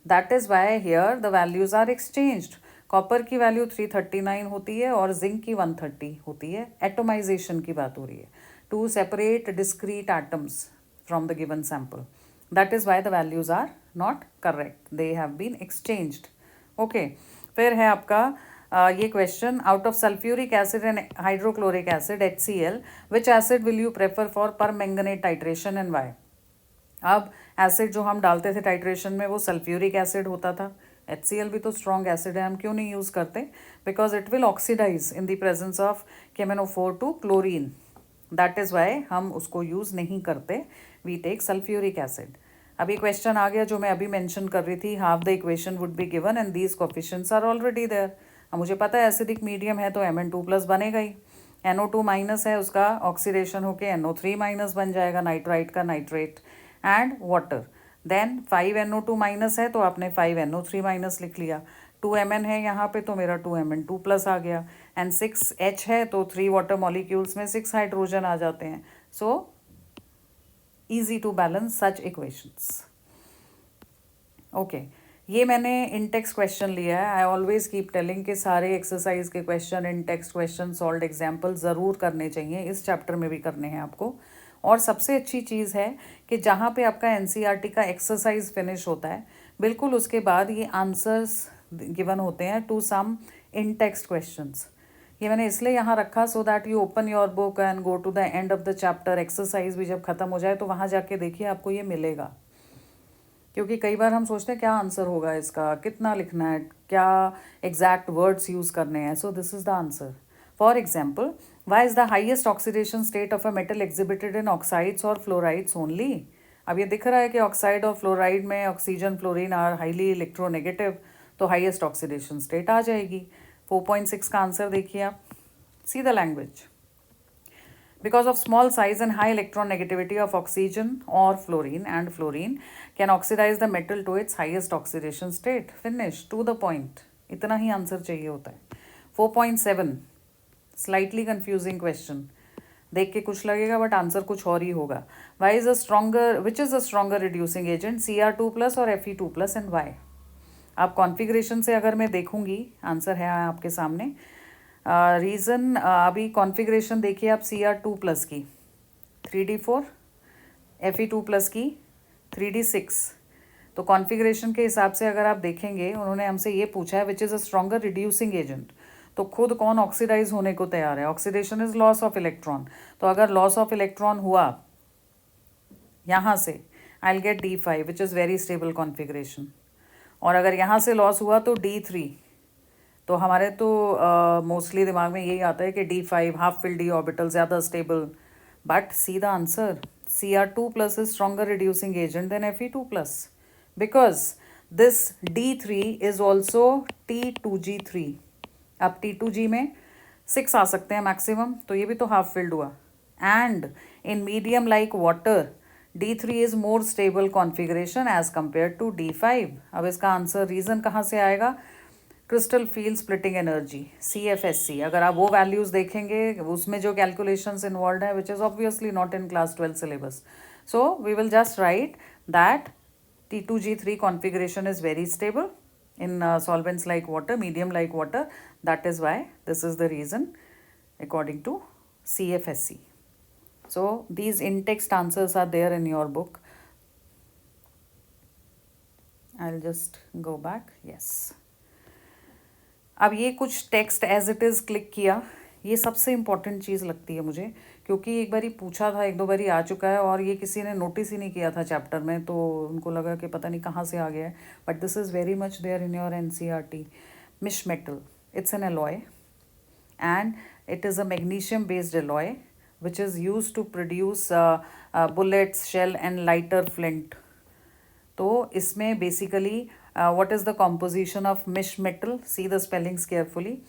That is why here the values are exchanged. Copper की वैल्यू 339 होती है और जिंक की 130 होती है. एटोमाइजेशन की बात हो रही है, to separate discrete atoms from the given sample. That is why the values are not correct, they have been exchanged. Okay, फिर है आपका ये question, out of sulphuric acid and hydrochloric acid HCl, which acid will you prefer for permanganate titration and why? अब एसिड जो हम डालते थे टाइट्रेशन में वो सल्फ्यूरिक एसिड होता था. HCl भी तो स्ट्रॉन्ग एसिड है, हम क्यों नहीं यूज़ करते? Because it will oxidise in the presence of KMnO4 to chlorine. That is why हम उसको यूज़ नहीं करते, वी टेक सल्फ्यूरिक एसिड. अभी क्वेश्चन आ गया जो मैं अभी मेंशन कर रही थी, half the equation would be given and these coefficients are already there. अब मुझे पता है एसिडिक मीडियम है तो Mn2+ बनेगा ही. NO2- है, उसका ऑक्सीडेशन होके NO3- बन जाएगा, नाइट्राइट का nitrate and water. Then 5NO2- है तो आपने 5NO3- लिख लिया. 2Mn है यहाँ पे तो मेरा 2Mn2+ आ गया. एंड 6H है तो 3 वाटर मॉलिक्यूल्स में 6 हाइड्रोजन आ जाते हैं. So easy to balance such equations. Okay, ये मैंने इन टेक्स्ट क्वेश्चन लिया है. आई ऑलवेज कीप टेलिंग कि सारे एक्सरसाइज के क्वेश्चन, इन टेक्स्ट क्वेश्चन, सॉल्व एग्जाम्पल ज़रूर करने चाहिए. इस चैप्टर में भी करने हैं आपको. और सबसे अच्छी चीज़ है कि जहाँ पे आपका NCERT का एक्सरसाइज फिनिश होता है, बिल्कुल उसके बाद ये आंसर्स गिवन होते हैं to some in text questions. ये मैंने इसलिए यहाँ रखा so that you open your book and go to the end of the chapter. Exercise भी जब ख़त्म हो जाए तो वहाँ जाके देखिए, आपको ये मिलेगा. क्योंकि कई बार हम सोचते हैं क्या आंसर होगा इसका, कितना लिखना है, क्या एग्जैक्ट वर्ड्स यूज़ करने हैं. So this is the answer. For example, why is the highest oxidation state of a metal exhibited in oxides और फ्लोराइड्स ओनली? अब ये दिख रहा है कि ऑक्साइड और फ्लोराइड में oxygen fluorine are highly electronegative, तो हाइएस्ट ऑक्सीडेशन स्टेट आ जाएगी. 4.6 का आंसर देखिए आप. See the language. Because of small size and high electron negativity of oxygen or fluorine can oxidize the metal to its highest oxidation state. Finish. To the point. इतना ही आंसर चाहिए होता है. 4.7 slightly confusing question. देख के कुछ लगेगा बट आंसर कुछ और ही होगा. Which is a stronger reducing agent, Cr2+ और Fe2+ and why? अब कॉन्फ़िगरेशन से अगर मैं देखूंगी, आंसर है आपके सामने. रीज़न अभी कॉन्फ़िगरेशन देखिए आप. Cr2+ की 3d4, Fe2+ की 3d6. तो कॉन्फ़िगरेशन के हिसाब से अगर आप देखेंगे, उन्होंने हमसे ये पूछा है which is a stronger reducing agent. तो खुद कौन ऑक्सीडाइज होने को तैयार है? Oxidation is loss of electron. तो अगर लॉस ऑफ इलेक्ट्रॉन हुआ यहाँ से, I will get D5 which is very stable configuration. और अगर यहाँ से लॉस हुआ तो D3. तो हमारे तो मोस्टली दिमाग में यही आता है कि D5 half fill D orbital ज़्यादा stable. But see the answer. Cr2+ is stronger reducing agent than Fe2+, because this D3 is also T2G3. अब T2G में 6 आ सकते हैं मैक्सिमम, तो ये भी तो हाफ फिल्ड हुआ. And in medium like water D3 is more stable configuration as compare to D5. अब इसका आंसर रीज़न कहाँ से आएगा? Crystal field splitting energy, CFSC. अगर आप वो वैल्यूज़ देखेंगे, उसमें जो कैलकुलेशंस इन्वॉल्व है, which is obviously not in class 12 syllabus. So we will just write that T2G3 configuration is very stable in solvents like water, medium like water. That is why this is the reason according to CFSC. So these in-text answers are there in your book. I'll just go back. Yes. अब ये कुछ text as it is click किया. ये सबसे इम्पॉर्टेंट चीज़ लगती है मुझे, क्योंकि एक बारी पूछा था, एक दो बारी आ चुका है और ये किसी ने नोटिस ही नहीं किया था चैप्टर में, तो उनको लगा कि पता नहीं कहाँ से आ गया है. But this is very much there in your NCERT. Misch metal, it's an alloy and it is a magnesium based alloy which is used to produce bullets, shell and lighter flint. तो इसमें basically what is the composition of mish metal? See the spellings carefully.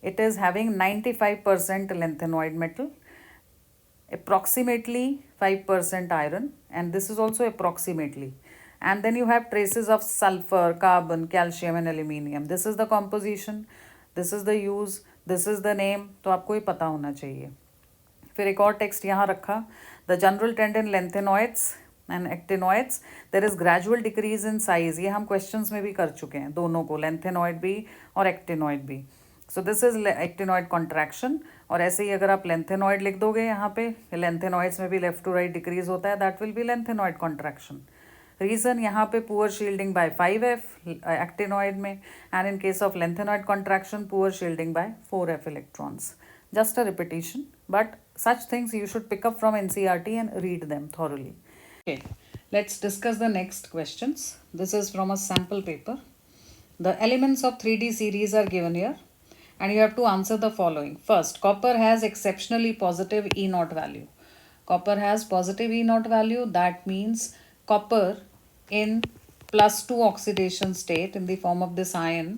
It is having 95% lanthanoid metal, approximately 5% iron, and this is also approximately. and then you have traces of sulfur, carbon, calcium and aluminium. This is the composition, this is the use, this is the name. तो आपको ये पता होना चाहिए. फिर एक और टेक्स्ट यहाँ रखा, the general trend in lanthanoids and actinoids there is gradual decrease in size. ये हम क्वेश्चंस में भी कर चुके हैं दोनों को, लेंथेनॉइड भी और एक्टिनॉइड भी. So this is actinoid contraction. और ऐसे ही अगर आप लेंथेनॉइड लिख दोगे यहाँ पे, लेंथेनॉइड्स में भी लेफ्ट टू राइट डिक्रीज होता है, that will be lanthanoid contraction. Reason यहाँ पे poor shielding by 5f actinoid में, and in case of lanthanoid contraction poor shielding by 4f electrons. Just a repetition, but such things you should pick up from NCERT and read them thoroughly. Okay, let's discuss the next questions. This is from a sample paper. The elements of 3D series are given here and you have to answer the following. First, copper has exceptionally positive E naught value. Copper has positive E naught value. That means copper in +2 oxidation state in the form of this ion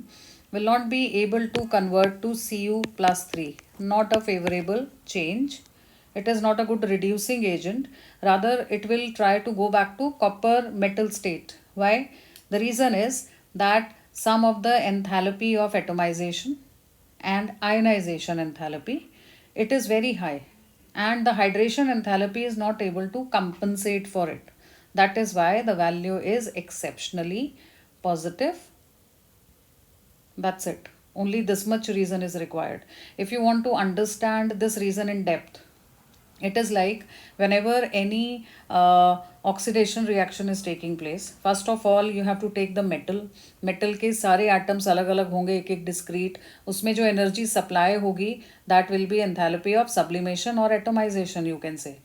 will not be able to convert to Cu+3. Not a favorable change. It is not a good reducing agent. Rather, it will try to go back to copper metal state. Why? The reason is that some of the enthalpy of atomization and ionization enthalpy, it is very high. And the hydration enthalpy is not able to compensate for it. That is why the value is exceptionally positive. That's it. Only this much reason is required. If you want to understand this reason in depth, it is like whenever any oxidation reaction is taking place, first of all you have to take the metal. Metal के सारे atoms अलग अलग होंगे, एक एक discrete. उसमें जो energy supply होगी, that will be enthalpy of sublimation or atomization you can say.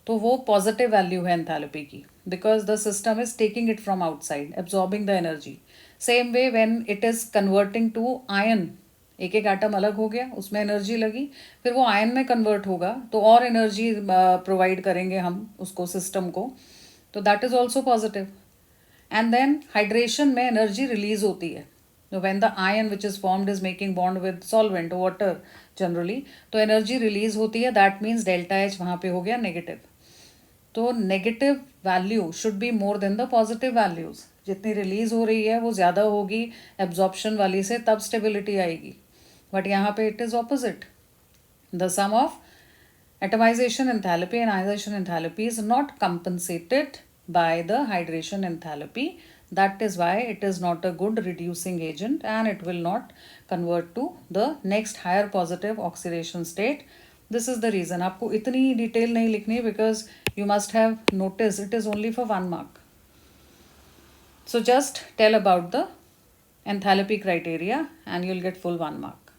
तो वो पॉजिटिव वैल्यू है एंथैल्पी की, because the system is taking it from outside, absorbing the energy. Same way when it is converting to ion, एक एक एटम अलग हो गया, उसमें एनर्जी लगी, फिर वो आयन में कन्वर्ट होगा तो और एनर्जी प्रोवाइड करेंगे हम उसको, सिस्टम को, तो that is also positive. And then hydration में एनर्जी रिलीज होती है. when the ion which is formed is making bond with solvent water generally, तो एनर्जी रिलीज होती है. दैट मीन्स डेल्टा एच वहाँ पे हो गया नेगेटिव. तो negative value should be more than the positive values. जितनी रिलीज हो रही है वो ज़्यादा होगी एब्जॉर्प्शन वाली से, तब स्टेबिलिटी आएगी. बट यहाँ पे it is opposite. The sum of atomization enthalpy and ionization enthalpy is not compensated by the hydration enthalpy. That is why it is not a good reducing agent and it will not convert to the next higher positive oxidation state. This is the reason. आपको इतनी डिटेल नहीं लिखनी because you must have noticed it is only for 1 mark. So just tell about the enthalpy criteria and you'll get full 1 mark.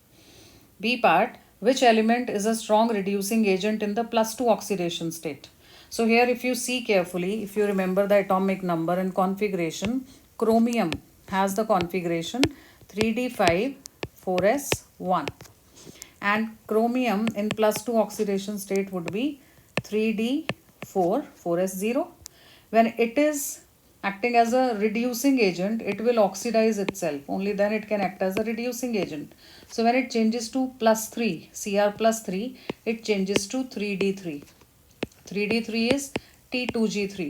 B part. Which element is a strong reducing agent in the +2 oxidation state? So here if you see carefully, if you remember the atomic number and configuration, chromium has the configuration 3d5 4s1 and chromium in +2 oxidation state would be 3d4 4s0. When it is acting as a reducing agent, it will oxidize itself. Only then it can act as a reducing agent. So when it changes to +3, Cr+3, it changes to 3d3. 3d3 is T2g3.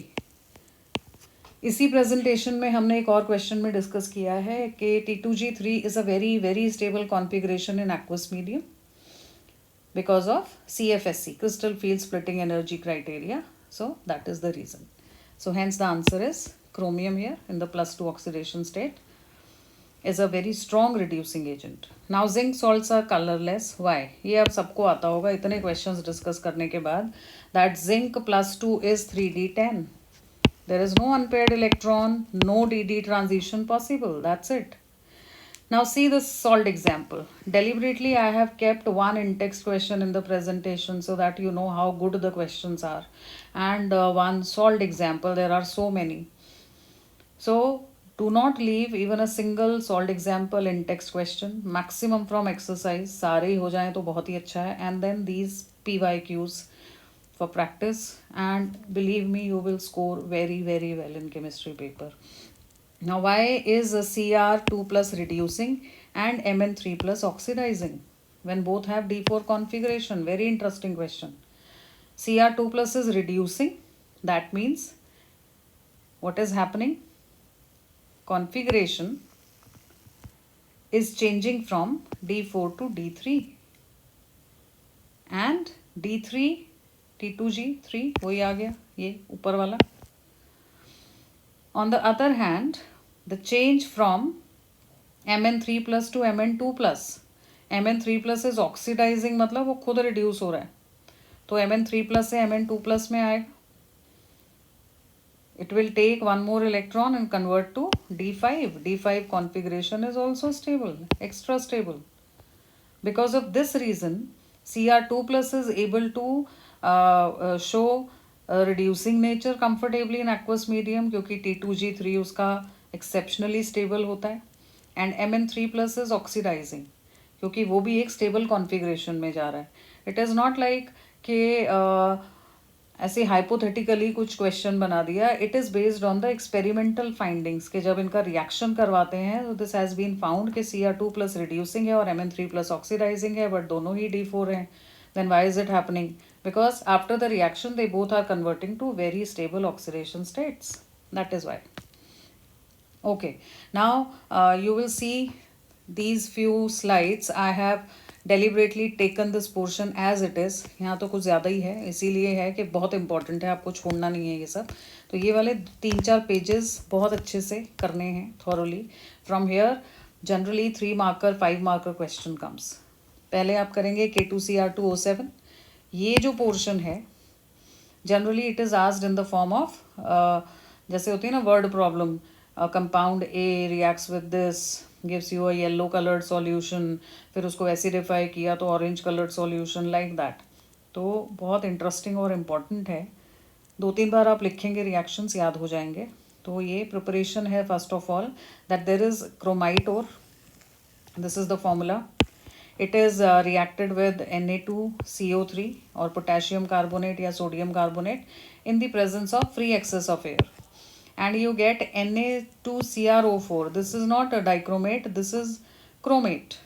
इसी प्रेजेंटेशन में हमने एक और क्वेश्चन में डिस्कस किया है कि T2g3 is a very very stable configuration in aqueous medium because of CFSC, crystal field splitting energy criteria. So that is the reason. So hence the answer is chromium here in the +2 oxidation state is a very strong reducing agent. Now zinc salts are colorless. Why? ये अब सबको आता होगा इतने questions discuss करने के बाद, that zinc +2 is 3d10. There is no unpaired electron, no dd transition possible. That's it. Now see the salt example. Deliberately I have kept one in-text question in the presentation so that you know how good the questions are. And one salt example, there are so many. So do not leave even a single salt example in-text question. Maximum from exercise. सारे ही हो जाएं तो बहुत ही अच्छा है. And then these PYQs for practice. And believe me, you will score very very well in chemistry paper. Now why is Cr2+ reducing and Mn3+ oxidizing when both have D4 configuration? Very interesting question. Cr2+ is reducing. That means what is happening? configuration is changing from D4 to D3 and D3 T2G3 वही आ गया ये ऊपर वाला. On the other hand, the change from Mn3 plus to Mn2 plus, Mn3 plus is oxidizing, मतलब वो खुद रिड्यूस हो रहा है, तो Mn3 plus से Mn2 plus में आएगा. It will take one more electron and convert to D5. D5 configuration is also stable, extra stable. Because of this reason, Cr2 plus is able to show reducing nature comfortably in aqueous medium, क्योंकि T2G3 उसका exceptionally stable होता है. And Mn3 plus is oxidizing, क्योंकि वो भी एक stable configuration में जा रहा है. It is not like कि ऐसे हाइपोथेटिकली कुछ क्वेश्चन बना दिया. It is based on the experimental findings के जब इनका रिएक्शन करवाते हैं तो दिस हैज़ बीन फाउंड कि Cr2 प्लस रिड्यूसिंग है और Mn3 प्लस ऑक्सीडाइजिंग है, बट दोनों ही D4 हैं. Then why is it happening? Because after the reaction they both are converting to very stable oxidation states. That is why. Okay, now you will see these few slides. I have deliberately taken this portion as it is. यहाँ तो कुछ ज़्यादा ही है, इसीलिए है कि बहुत इंपॉर्टेंट है, आपको छोड़ना नहीं है ये सब. तो ये वाले 3-4 पेजेस बहुत अच्छे से करने हैं thoroughly. From here generally 3 marker 5 marker question comes. पहले आप करेंगे K2Cr2O7. ये जो पोर्शन है generally it is asked in the form of जैसे होती है ना word problem, compound A reacts with this, gives you a yellow coloured solution, फिर उसको एसिडिफाई किया तो orange coloured solution, like that. तो बहुत इंटरेस्टिंग और इम्पॉर्टेंट है. 2-3 बार आप लिखेंगे, रिएक्शंस याद हो जाएंगे. तो ये प्रिपरेशन है first of all that there is chromite और this is the formula. It is reacted with Na2CO3 और पोटेशियम कार्बोनेट या sodium carbonate in the presence of free excess of air, and you get Na2CrO4. this is not a dichromate, this is chromate.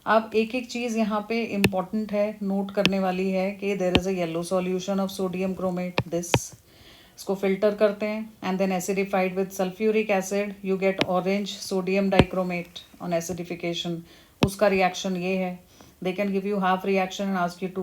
अब एक एक चीज़ यहाँ पे इम्पॉर्टेंट है, नोट करने वाली है कि there is a yellow solution of sodium chromate. इसको फिल्टर करते हैं and then acidified with sulphuric acid, you get orange sodium dichromate on acidification. उसका रिएक्शन ये है. They can give you half reaction and ask you to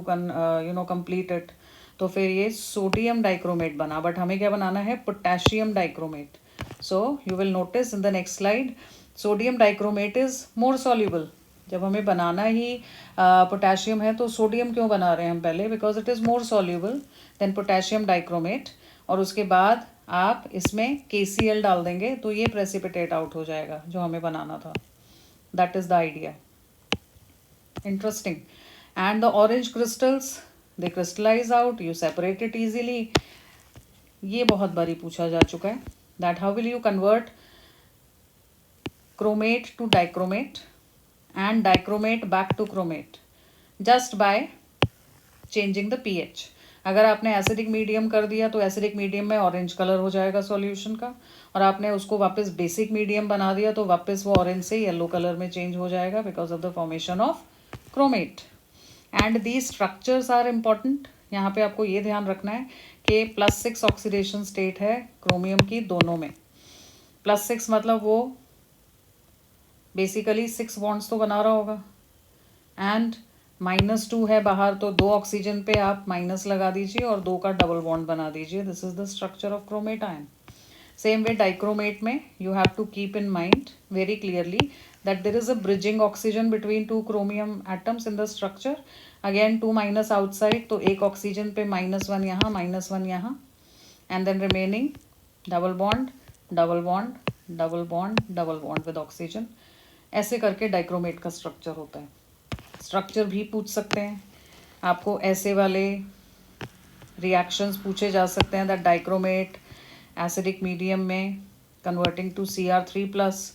complete it. तो फिर ये सोडियम डाइक्रोमेट बना, बट हमें क्या बनाना है? Potassium dichromate. So you will notice in the next slide sodium dichromate is more soluble. जब हमें बनाना ही पोटेशियम है तो सोडियम क्यों बना रहे हैं हम पहले? Because it is more soluble than potassium dichromate. और उसके बाद आप इसमें KCl डाल देंगे तो ये प्रेसिपिटेट आउट हो जाएगा जो हमें बनाना था. That is the idea. Interesting. And the orange crystals, they crystallize out, you separate it easily. ये बहुत बारी पूछा जा चुका है. that how will you convert chromate to dichromate and dichromate back to chromate? just by changing the pH. अगर आपने एसिडिक मीडियम कर दिया तो एसिडिक मीडियम में ऑरेंज कलर हो जाएगा सॉल्यूशन का, और आपने उसको वापस बेसिक मीडियम बना दिया तो वापस वो ऑरेंज से येलो कलर में चेंज हो जाएगा because of the formation of chromate. And the structures are important. यहाँ पे आपको ये ध्यान रखना है कि +6 ऑक्सीडेशन स्टेट है क्रोमियम की दोनों में. +6 मतलब वो बेसिकली 6 बॉन्ड्स तो बना रहा होगा, एंड -2 है बाहर, तो 2 ऑक्सीजन पे आप माइनस लगा दीजिए और 2 का डबल बॉन्ड बना दीजिए. This is the structure of chromate ion. Same way dichromate में you have to keep in mind very clearly that there is a bridging oxygen between 2 chromium atoms in the structure. Again 2 minus outside, तो एक ऑक्सीजन पे -1 यहाँ, -1 यहाँ, and then remaining double bond, double bond, double bond, double bond with oxygen. ऐसे करके डाइक्रोमेट का स्ट्रक्चर होता है. स्ट्रक्चर भी पूछ सकते हैं आपको, ऐसे वाले रिएक्शंस पूछे जा सकते हैं. दैट डाइक्रोमेट एसिडिक मीडियम में कन्वर्टिंग टू Cr3+.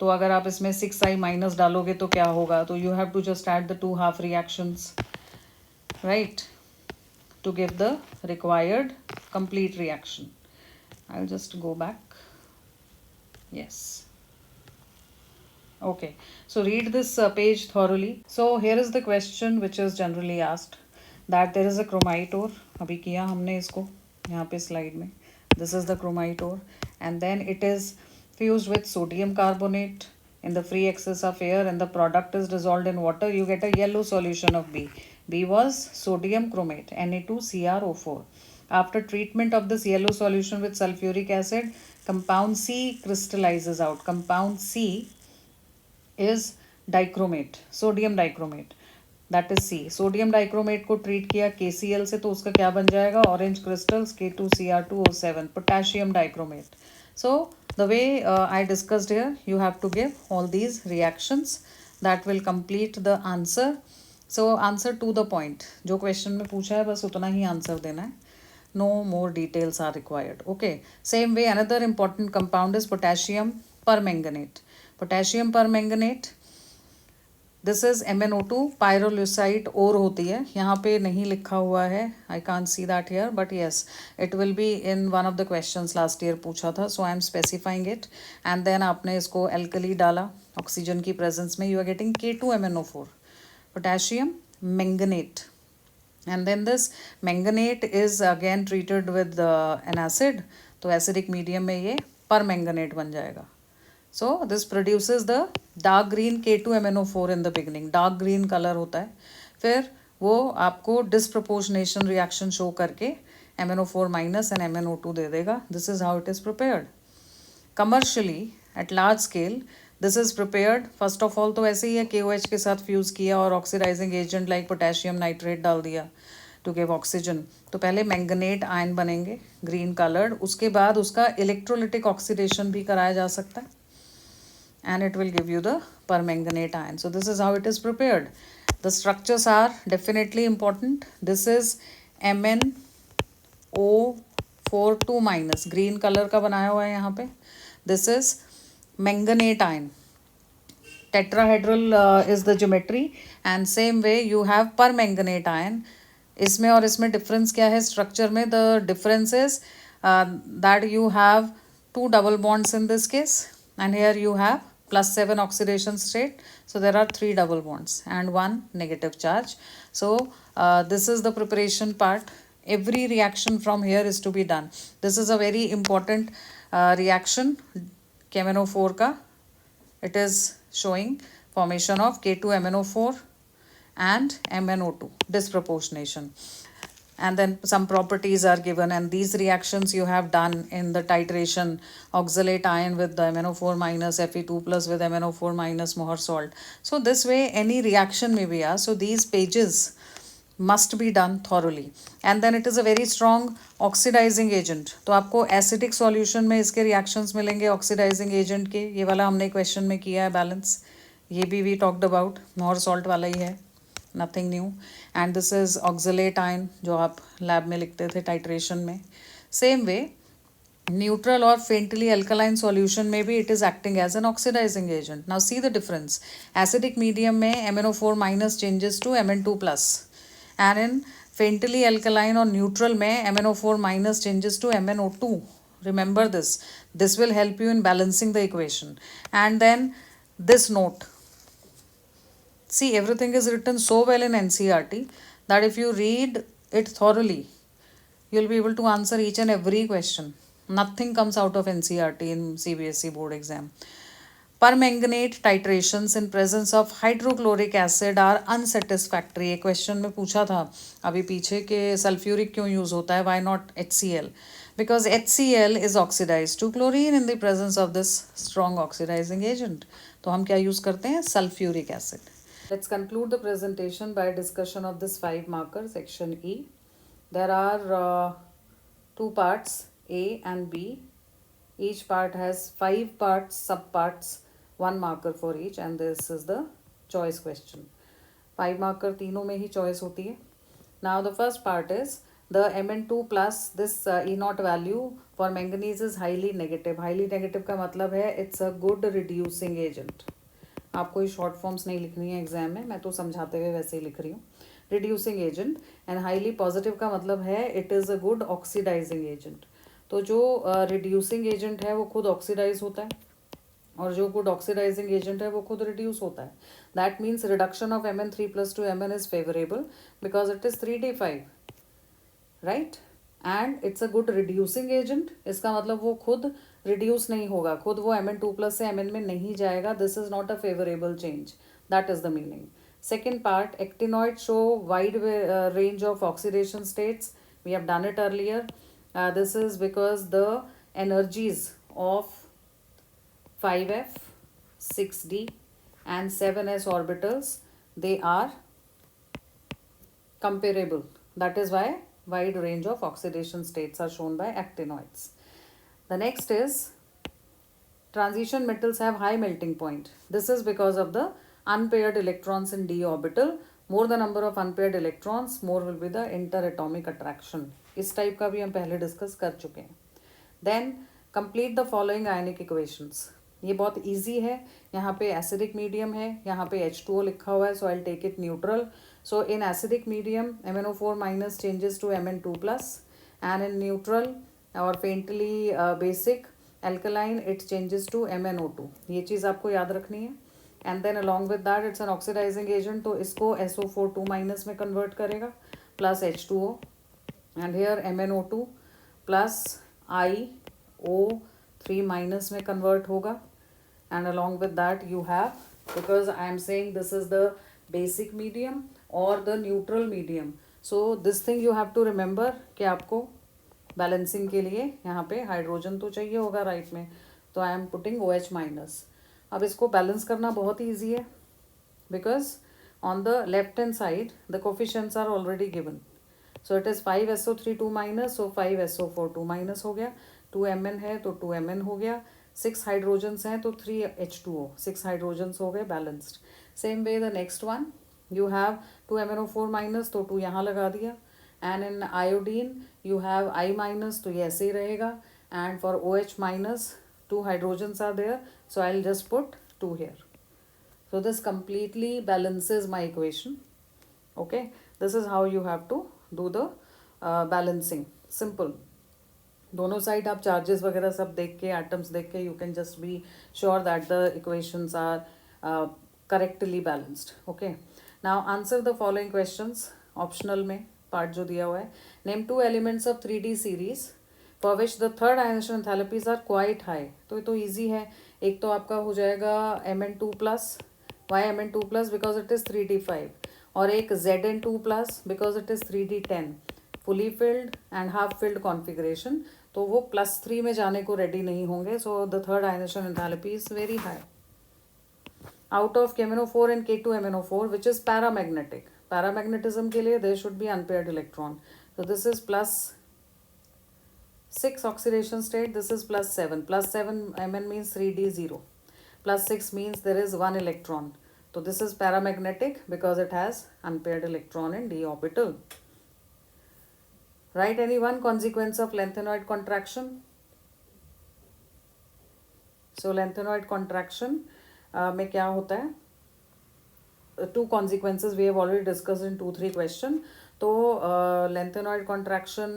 तो अगर आप इसमें 6I माइनस डालोगे तो क्या होगा? तो you have to just add the 2 half reactions, right, to give the required complete reaction. I will just go back. Yes, okay, so read this page thoroughly. So here is the question which is generally asked, that there is a chromite ore. अभी किया हमने इसको यहाँ पे स्लाइड में. This is the chromite ore, and then it is fused with sodium carbonate in the free excess of air and the product is dissolved in water, you get a yellow solution of B. B was sodium chromate, Na2CrO4. After treatment of this yellow solution with sulfuric acid, compound C crystallizes out. Compound C is dichromate, sodium dichromate, that is C. Sodium dichromate को ट्रीट किया KCl से तो उसका क्या बन जाएगा, orange crystals K2Cr2O7, potassium dichromate. So the way I discussed here, you have to give all these reactions, that will complete the answer. So answer to the point, जो क्वेश्चन में पूछा है बस उतना ही आंसर देना है. No more details are required. Okay. Same way, another important compound is potassium permanganate. Potassium permanganate, this is MnO2 pyrolusite और होती है, यहाँ पे नहीं लिखा हुआ है, I can't see that here, but yes it will be in one of the questions last year पूछा था, so I am specifying it. And then आपने इसको एल्कली डाला ऑक्सीजन की प्रेजेंस में, you are getting K2MnO4, potassium manganate. And then this manganate is again treated with an acid, तो एसिडिक मीडियम में ये परमैंगनेट बन जाएगा. So this produces the dark green K2MnO4 in the beginning. Dark green color होता है, फिर वो आपको disproportionation reaction show करके MnO4 minus and MnO2 दे देगा. This is how it is prepared. Commercially at large scale this is prepared. First of all तो ऐसे ही है, KOH के साथ फ्यूज किया और oxidising agent like potassium nitrate डाल दिया टू गिव ऑक्सीजन. तो पहले मैंगनेट आयन बनेंगे ग्रीन कलर्ड, उसके बाद उसका इलेक्ट्रोलिटिक ऑक्सीडेशन भी कराया जा सकता है and it will give you the permanganate ion. So this is how it is prepared. The structures are definitely important. This is MnO4 2 minus, green color का बनाया हुआ है यहाँ पे. This is manganate ion. Tetrahedral is the geometry and same way you have permanganate ion. इसमें और इसमें difference क्या है structure में? The difference is that you have 2 double bonds in this case and here you have +7 oxidation state, so there are 3 double bonds and 1 negative charge. So this is the preparation part. Every reaction from here is to be done. This is a very important reaction KMnO4 ka. It is showing formation of K2MnO4 and MnO2 disproportionation, and then some properties are given, and these reactions you have done in the titration, oxalate ion with the MnO4 minus, Fe2 plus with MnO4 minus Mohr salt. So this way any reaction may be asked, so these pages must be done thoroughly. And then it is a very strong oxidizing agent, तो आपको acidic solution में इसके reactions मिलेंगे oxidizing agent के. ये वाला हमने question में किया है balance, ये भी we talked about, Mohr salt वाला ही है, nothing new. And this is oxalate ion जो आप लैब में लिखते थे टाइट्रेशन में. सेम वे न्यूट्रल और फेंटली अल्कलाइन सॉल्यूशन में भी it is acting as an oxidising agent. Now see the difference. Acidic medium में MnO4 minus changes to Mn2 plus, and in faintly alkaline और न्यूट्रल में MnO4 minus changes to MnO2. Remember this, this will help you in balancing the equation. And then this note, see everything is written so well in NCERT that if you read it thoroughly you'll be able to answer each and every question. Nothing comes out of NCERT in CBSE board exam. Permanganate titrations in presence of hydrochloric acid are unsatisfactory. एक क्वेश्चन में पूछा था अभी पीछे कि सल्फ्यूरिक क्यों यूज़ होता है, why not HCl? Because HCl is oxidized to chlorine in the presence of this strong oxidizing agent. तो हम क्या यूज़ करते हैं? Sulphuric acid. Let's conclude the presentation by discussion of this 5 marker section E. There are 2 parts, A and B. Each part has 5 parts, subparts, 1 marker for each, and this is the choice question. 5 marker तीनों में ही choice होती है. Now the first part is the Mn2 plus this E0 value for manganese is highly negative. Highly negative का मतलब है it's a good reducing agent. आपको ये शॉर्ट फॉर्म्स नहीं लिखनी है एग्जाम में, मैं तो समझाते हुए वैसे ही लिख रही हूँ. Reducing agent. And highly positive का मतलब है it is a good oxidising agent. तो जो रिड्यूसिंग एजेंट है वो खुद ऑक्सीडाइज होता है और जो गुड ऑक्सीडाइजिंग एजेंट है वो खुद रिड्यूस होता है. That means reduction of Mn3 plus to Mn is favourable because it is 3D5, right. And it's a good reducing agent. इसका मतलब वो खुद रिड्यूस नहीं होगा, खुद वो Mn2+ से Mn में नहीं जाएगा. This is not a favourable change. That is the meaning. Second part, actinoids show wide range of oxidation states. We have done it earlier. This is because the energies of 5f, 6d and 7s orbitals, they are comparable. That is why wide range of oxidation states are shown by actinoids. The next is transition metals have high melting point. This is because of the unpaired electrons in d orbital. More the number of unpaired electrons, more will be the interatomic attraction. इस टाइप का भी हम पहले डिस्कस कर चुके हैं. Then complete the following ionic equations. ये बहुत इजी है. यहाँ पे एसिडिक मीडियम है, यहाँ पे H2O लिखा हुआ है, so I will take it neutral. So in acidic medium MnO4- changes to Mn2+, and in neutral or faintly basic alkaline it changes to MnO2. ये चीज़ आपको याद रखनी है. And then along with that it's an oxidising agent, तो इसको SO4 2- में कन्वर्ट करेगा plus H2O, and hair MnO2 plus IO3- में कन्वर्ट होगा. And along with that you have, because I am saying this is the basic medium or the neutral medium, so this thing you have to remember कि आपको बैलेंसिंग के लिए यहाँ पे हाइड्रोजन तो चाहिए होगा राइट में, तो आई एम पुटिंग OH-. अब इसको बैलेंस करना बहुत ही ईजी है, because on the left hand side the coefficients are already given. So it is 5SO3 2-, so 5SO4 2- हो गया. 2 Mn है तो 2 Mn हो गया. 6 हाइड्रोजन्स हैं तो 3 H2O. 6 हाइड्रोजन्स हो गए balanced. Same way the next one, you have 2 MnO4- तो 2 यहाँ लगा दिया. And in iodine you have I-, तो ये ऐसे ही रहेगा. And for OH-, 2 hydrogens are there, so I'll just put 2 here. So this completely balances my equation. Okay, this is how you have to do the balancing. Simple. दोनों साइड आप चार्जेस वगैरह सब देख के, एटम्स देख के, you can just be sure that the equations are correctly balanced. Okay, now answer the following questions. Optional में पार्ट जो दिया हुआ है, name 2 elements of 3D series for which the third ionisation enthalpies are quite high. तो ये तो ईजी है. एक तो आपका हो जाएगा Mn2+. Why Mn2+? Because it is 3D5. और एक Zn2+, because it is 3D10. Fully filled and half filled configuration, तो वो +3 में जाने को रेडी नहीं होंगे. So the third ionisation enthalpy is very high. Out of KMnO4 and K2MnO4 which is paramagnetic. Paramagnetism के लिए there should be unpaired electron. So this is +6 oxidation state, this is +7. +7 Mn means 3D0. +6 means there is 1 electron. So this is paramagnetic because it has unpaired electron in d orbital. Write any one consequence of lanthanoid contraction. So lanthanoid contraction में क्या होता है? 2 consequences we have already discussed in 2-3 question. तो lanthanoid contraction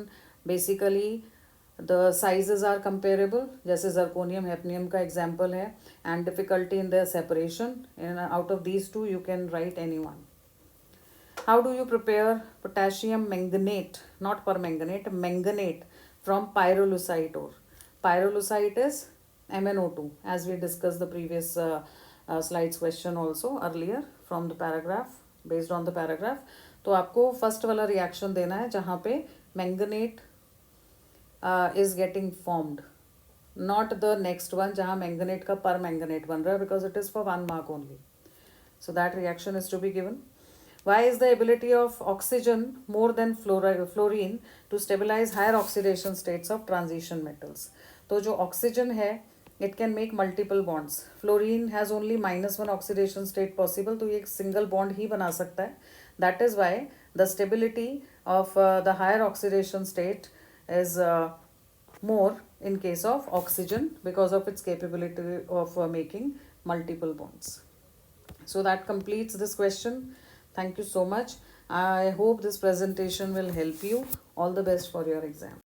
basically the sizes are comparable, जैसे zirconium hafnium का example है, and difficulty in their separation. And out of these two you can write any one. How do you prepare potassium manganate, not permanganate, manganate from pyrolusite ore? Pyrolusite is MnO2, as we discussed the previous slides question also earlier from the paragraph, based on the paragraph. तो आपको फर्स्ट वाला रिएक्शन देना है जहाँ पे manganate is getting formed, not the next one जहाँ मैंगनेट का पर मैंगनेट बन रहा है, because it is for 1 mark only. So that reaction is to be given. Why is the ability of oxygen more than fluorine to stabilize higher oxidation states of transition metals? तो जो oxygen है, it can make multiple bonds. Fluorine has only -1 oxidation state possible, तो ये एक single bond ही बना सकता है. That is why the stability of the higher oxidation state is more in case of oxygen because of its capability of making multiple bonds. So that completes this question. Thank you so much. I hope this presentation will help you. All the best for your exam.